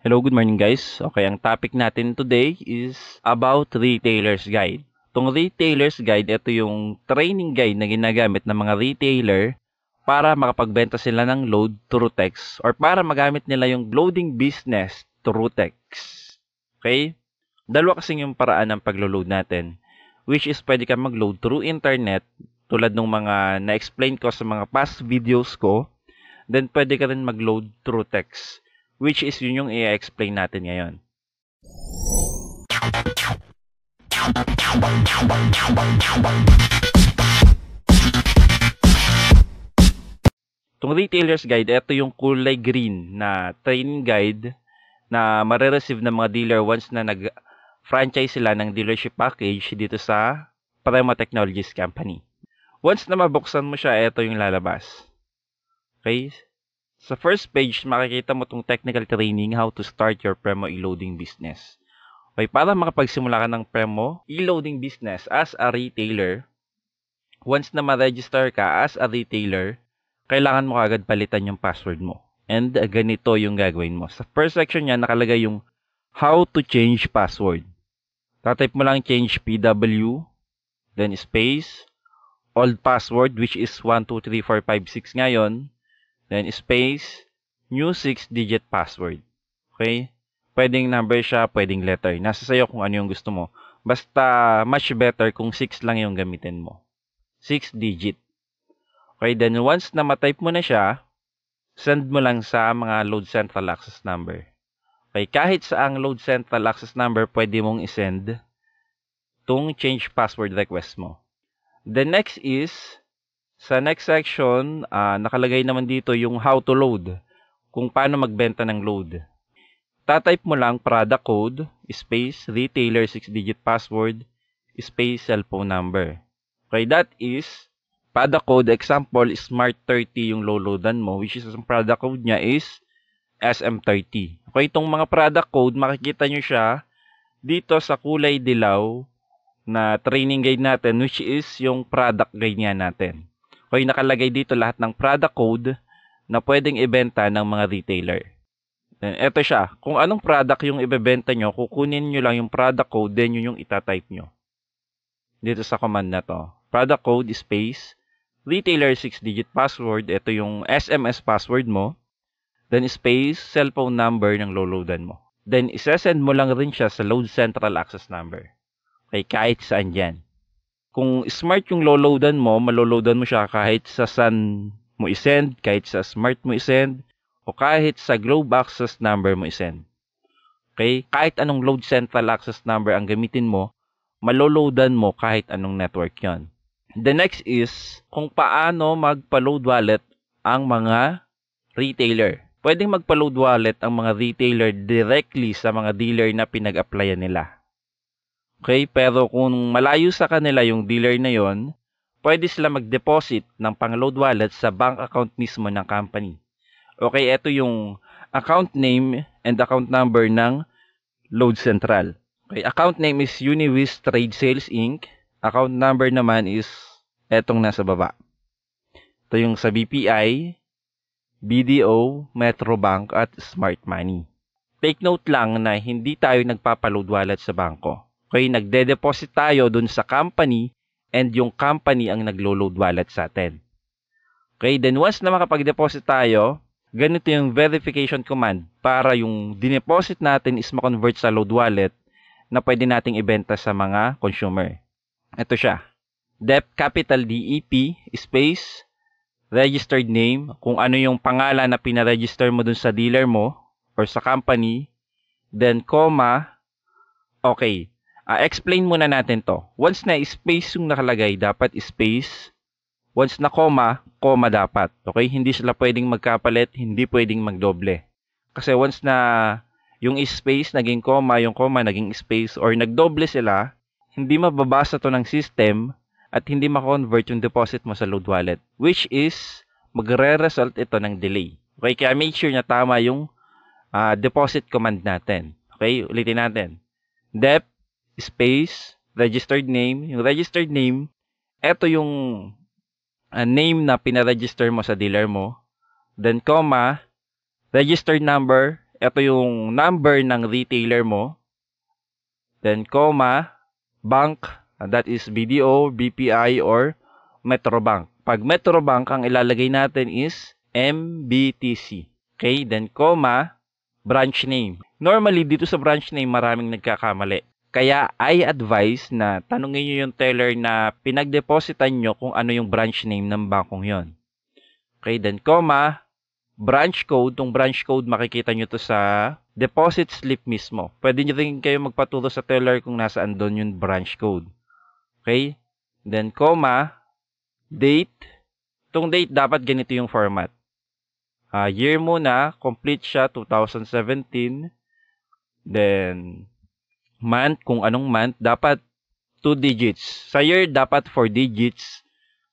Hello, good morning guys. Okay, ang topic natin today is about retailer's guide. Itong retailer's guide, ito yung training guide na ginagamit ng mga retailer para makapagbenta sila ng load through text or para magamit nila yung loading business through text. Okay? Dalawa kasing yung paraan ng paglo-load natin, which is pwede ka mag-load through internet tulad ng mga na-explain ko sa mga past videos ko. Then pwede ka rin mag-load through text, which is yun yung i-explain natin ngayon. Itong retailer's guide, ito yung kulay green na training guide na marireceive ng mga dealer once na nag-franchise sila ng dealership package dito sa Prema Technologies Company. Once na mabuksan mo siya, ito yung lalabas. Okay? Sa first page, makikita mo itong technical training how to start your Premo e-loading business. Okay, para makapagsimula ka ng Premo e-loading business as a retailer, once na ma-register ka as a retailer, kailangan mo agad palitan yung password mo. And ganito yung gagawin mo. Sa first section niya, nakalagay yung how to change password. Tatype mo lang change PW, then space, old password which is 123456 ngayon, then space, new 6-digit password. Okay? Pwedeng number siya, pwedeng letter. Nasa sayo kung ano yung gusto mo. Basta much better kung 6 lang yung gamitin mo. 6-digit. Okay, then once na matype mo na siya, send mo lang sa mga load central access number. Okay, kahit sa ang load central access number, pwede mong isend itong change password request mo. The next is, sa next section, nakalagay naman dito yung how to load. Kung paano magbenta ng load. Tatype mo lang product code, space, retailer 6-digit password, space, cellphone number. Okay, that is, product code, example, Smart30 yung loloadan mo, which is ang product code niya is SM30. Okay, itong mga product code, makikita nyo siya dito sa kulay dilaw na training guide natin, which is yung product guide niya natin. Okay, nakalagay dito lahat ng product code na pwedeng ibenta ng mga retailer. Ito siya. Kung anong product yung ibebenta nyo, kukunin nyo lang yung product code, then yun yung itatype nyo. Dito sa command na to. Product code space, retailer 6-digit password, ito yung SMS password mo, then space, cellphone number ng loloadan mo. Then isesend mo lang rin siya sa load central access number. Okay, kahit saan dyan. Kung smart yung loloadan mo, maloloadan mo siya kahit sa sun mo isend, kahit sa smart mo isend, o kahit sa globe access number mo isend. Okay? Kahit anong load central access number ang gamitin mo, maloloadan mo kahit anong network yon. The next is kung paano magpa-load wallet ang mga retailer. Pwedeng magpa-load wallet ang mga retailer directly sa mga dealer na pinag-applyan nila. Okay, pero kung malayo sa kanila yung dealer na yon, pwede sila mag-deposit ng pang-load wallet sa bank account mismo ng company. Okay, ito yung account name and account number ng Load Central. Okay, account name is Uniwis Trade Sales Inc. Account number naman is etong nasa baba. Ito yung sa BPI, BDO, Metrobank at Smart Money. Take note lang na hindi tayo nagpapa-load wallet sa bangko. Okay, nagde-deposit tayo dun sa company and yung company ang naglo-load wallet sa atin. Okay, then once na makapag-deposit tayo, ganito yung verification command para yung dineposit natin is ma-convert sa load wallet na pwede nating ibenta sa mga consumer. Ito siya. DEP capital DEP space registered name, kung ano yung pangalan na pinaregister mo dun sa dealer mo or sa company, then comma, okay. Explain muna natin to. Once na space yung nakalagay, dapat space. Once na comma, comma dapat. Okay? Hindi sila pwedeng magkapalit, hindi pwedeng magdoble. Kasi once na yung space naging comma, yung comma naging space, or nagdoble sila, hindi mababasa to ng system at hindi ma-convert yung deposit mo sa load wallet. Which is, magre-result ito ng delay. Okay? Kaya make sure na tama yung deposit command natin. Okay? Ulitin natin. DEP space, registered name. Yung registered name, ito yung name na pinaregister mo sa dealer mo. Then, comma, registered number, Ito yung number ng retailer mo. Then, comma, bank, that is BDO, BPI, or Metrobank. Pag Metrobank, ang ilalagay natin is MBTC. Okay, then comma, branch name. Normally, dito sa branch name, maraming nagkakamali. Kaya, I advise na tanungin nyo yung teller na pinagdepositan nyo kung ano yung branch name ng bankong yon. Okay, then comma, branch code. Tong branch code, makikita nyo to sa deposit slip mismo. Pwede nyo rin kayo magpaturo sa teller kung nasaan doon yung branch code. Okay, then comma, date. Tong date, dapat ganito yung format. Year muna, complete siya, 2017. Then, month, kung anong month, dapat 2 digits. Sa year, dapat 4 digits.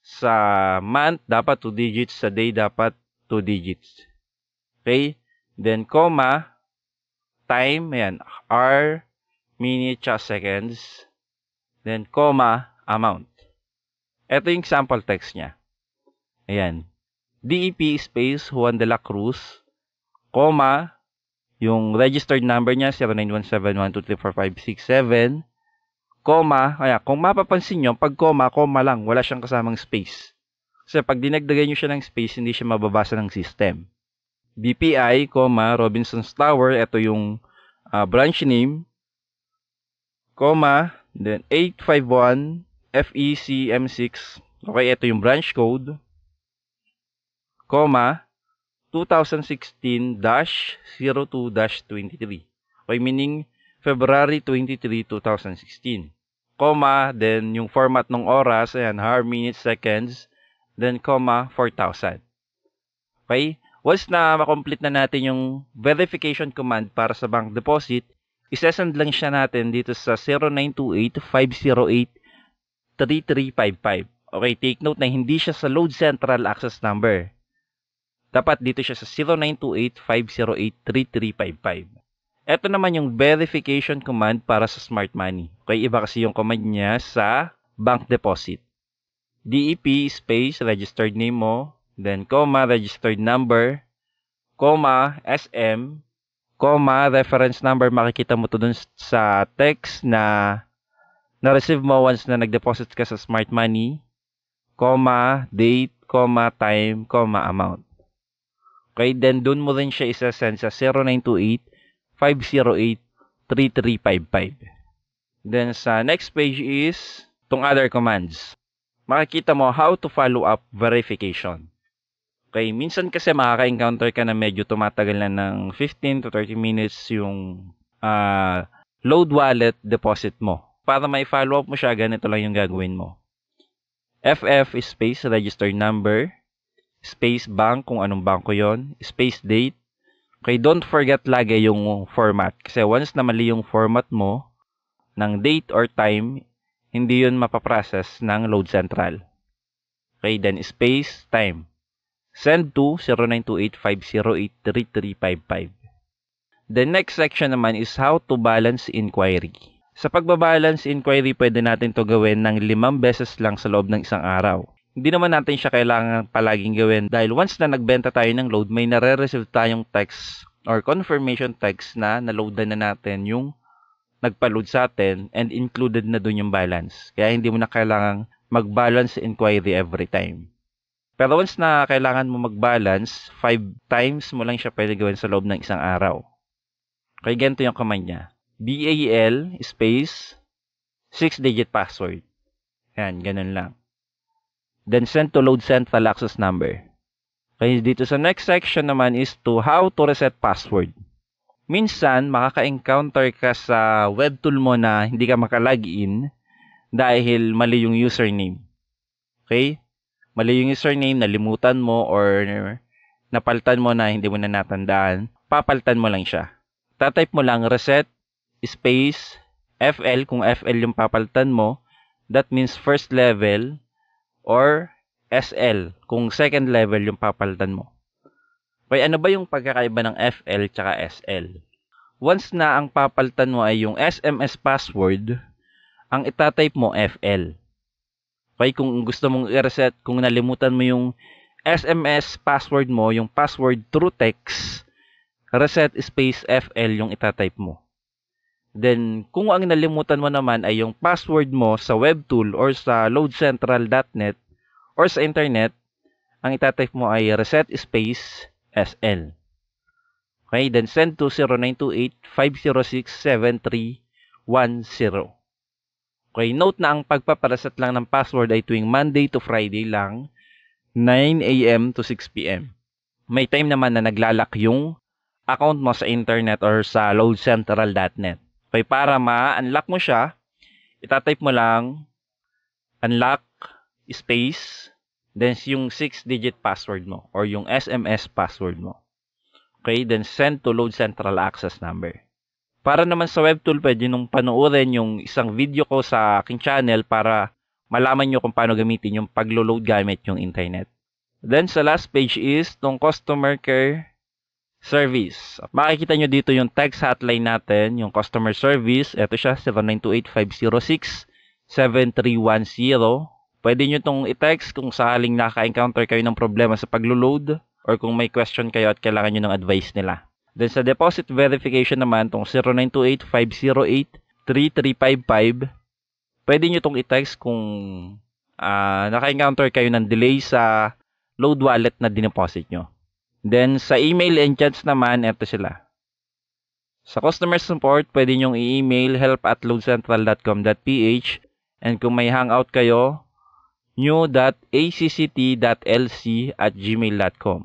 Sa month, dapat 2 digits. Sa day, dapat 2 digits. Okay? Then, comma, time, ayan, hour, minute, seconds. Then, comma, amount. Ito yung sample text niya. Ayan. DEP space Juan de la Cruz, comma, yung registered number niya, 0917123457, comma, kaya kung mapapansin nyo, pag comma lang, wala siyang kasamang space. Kasi pag dinagdagan nyo siya ng space, hindi siya mababasa ng system. BPI, comma, Robinson's Tower, ito yung branch name, comma, then 851 FECM6, okay, ito yung branch code, comma, 2016-02-23. Okay, meaning February 23, 2016. Comma, then yung format ng oras, ayan, hour, minutes, seconds, then comma, 4,000. Okay? Once na makomplete na natin yung verification command para sa bank deposit, isesend lang siya natin dito sa 0928-508-3355. Okay, take note na hindi siya sa load central access number. Dapat dito siya sa 0928-508-3355. Ito naman yung verification command para sa Smart Money. Okay, iba kasi yung command niya sa bank deposit. DEP space, registered name mo, then comma, registered number, comma, SM, comma, reference number, makikita mo to dun sa text na na-receive mo once na nag-deposit ka sa Smart Money, comma, date, comma, time, comma, amount. Okay, then doon mo rin siya isa-send sa 0928-508-3355. Then sa next page is itong other commands. Makikita mo how to follow up verification. Okay, minsan kasi makaka-encounter ka na medyo tumatagal na ng 15 to 30 minutes yung load wallet deposit mo. Para may follow up mo siya, ganito lang yung gagawin mo. FF space registered number, space bank, kung anong banko yon, space date. Okay, don't forget lagi yung format. Kasi once na mali yung format mo ng date or time, hindi yun mapaprocess ng load central. Okay, then space time. Send to 0928-508-3355. The next section naman is how to balance inquiry. Sa pagbabalance inquiry, pwede natin to gawin ng 5 beses lang sa loob ng isang araw. Hindi naman natin siya kailangan palaging gawin dahil once na nagbenta tayo ng load, may nare-receive tayong text or confirmation text na naloadan na natin yung nagpa-load sa atin and included na dun yung balance. Kaya hindi mo na kailangang mag-balance inquiry every time. Pero once na kailangan mo mag-balance, 5 times mo lang siya pwede gawin sa loob ng isang araw. Kaya ganito yung command niya. BAL space 6-digit password. Yan, ganun lang. Then send to load central access number. Okay, dito sa next section naman is to how to reset password. Minsan, makaka-encounter ka sa web tool mo na hindi ka maka-login dahil mali yung username. Okay? Mali yung username, nalimutan mo or napalitan mo na hindi mo na natandaan, papalitan mo lang siya. Tatype mo lang reset space FL kung FL yung papalitan mo. That means first level or SL kung second level yung papalitan mo. Okay, ano ba yung pagkakaiba ng FL tsaka SL? Once na ang papalitan mo ay yung SMS password, ang itatype mo FL. Okay, kung gusto mong i-reset, kung nalimutan mo yung SMS password mo, yung password through text, reset space FL yung itatype mo. Then, kung ang nalimutan mo naman ay yung password mo sa webtool or sa loadcentral.net or sa internet, ang itatype mo ay reset space SL. Okay, then send to 0928-506-7310. Okay, note na ang pagpapareset lang ng password ay tuwing Monday to Friday lang, 9 a.m. to 6 p.m. May time naman na naglalak yung account mo sa internet or sa loadcentral.net. Okay, para ma-unlock mo siya, itatype mo lang unlock space, then yung 6-digit password mo or yung SMS password mo. Okay, then send to Load Central access number. Para naman sa webtool, pwede nung panoorin yung isang video ko sa aking channel para malaman nyo kung paano gamitin yung paglo-load gamit yung internet. Then sa last page is tong customer care service. Makikita nyo dito yung text hotline natin, yung customer service. Ito siya, 0928-506-7310. Pwede nyo itong i-text kung sakaling naka-encounter kayo ng problema sa paglo-load or kung may question kayo at kailangan nyo ng advice nila. Then sa deposit verification naman, itong 0928-508-3355, pwede nyo itong i-text kung naka-encounter kayo ng delay sa load wallet na dineposit nyo. Then sa email and chats naman, ito sila. Sa customer support, pwede nyong i-email help@loadcentral.com.ph, and kung may hangout kayo, new.acct.lc@gmail.com.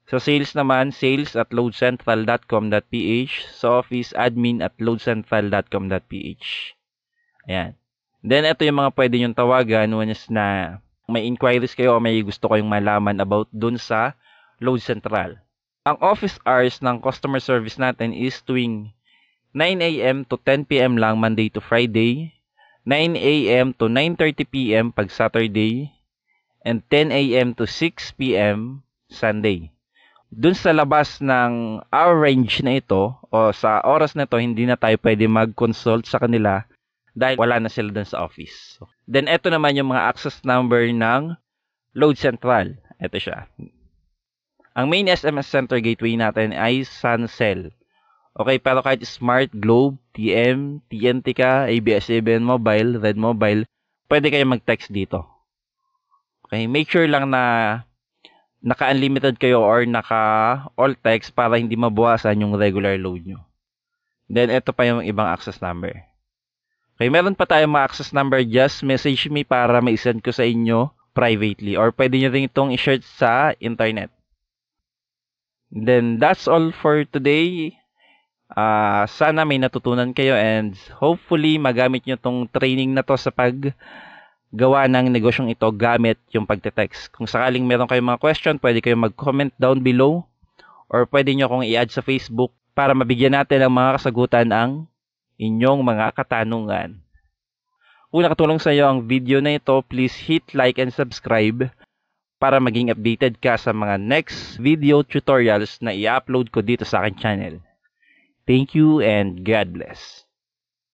Sa sales naman, sales@loadcentral.com.ph. Sa office, admin@loadcentral.com.ph. Ayan. Then, ito yung mga pwede nyong tawagan once na may inquiries kayo o may gusto kayong malaman about dun sa Load Central. Ang office hours ng customer service natin is tuwing 9 a.m. to 10 p.m. lang Monday to Friday, 9 a.m. to 9:30 p.m. pag Saturday, and 10 a.m. to 6 p.m. Sunday. Dun sa labas ng hour range na ito o sa oras na ito, hindi na tayo pwede mag-consult sa kanila dahil wala na sila dun sa office. Then, ito naman yung mga access number ng Load Central. Ito siya. Ang main SMS Center gateway natin ay Suncell. Okay, pero kahit Smart, Globe, TM, TNT ka, ABS-CBN Mobile, Red Mobile, pwede kayo mag-text dito. Okay, make sure lang na naka-unlimited kayo or naka-all text para hindi mabawasan yung regular load nyo. Then, ito pa yung ibang access number. Okay, meron pa tayong mga access number. Just message me para ma-send ko sa inyo privately. Or pwede nyo rin itong i-share sa internet. Then, that's all for today. Sana may natutunan kayo and hopefully magamit nyo tong training na to sa paggawa ng negosyong ito gamit yung pagte-text. Kung sakaling meron kayong mga question, pwede kayong mag-comment down below or pwede nyo akong i-add sa Facebook para mabigyan natin ng mga kasagutan ang inyong mga katanungan. Kung nakatulong sa iyo ang video na ito, please hit like and subscribe para maging updated ka sa mga next video tutorials na i-upload ko dito sa aking channel. Thank you and God bless.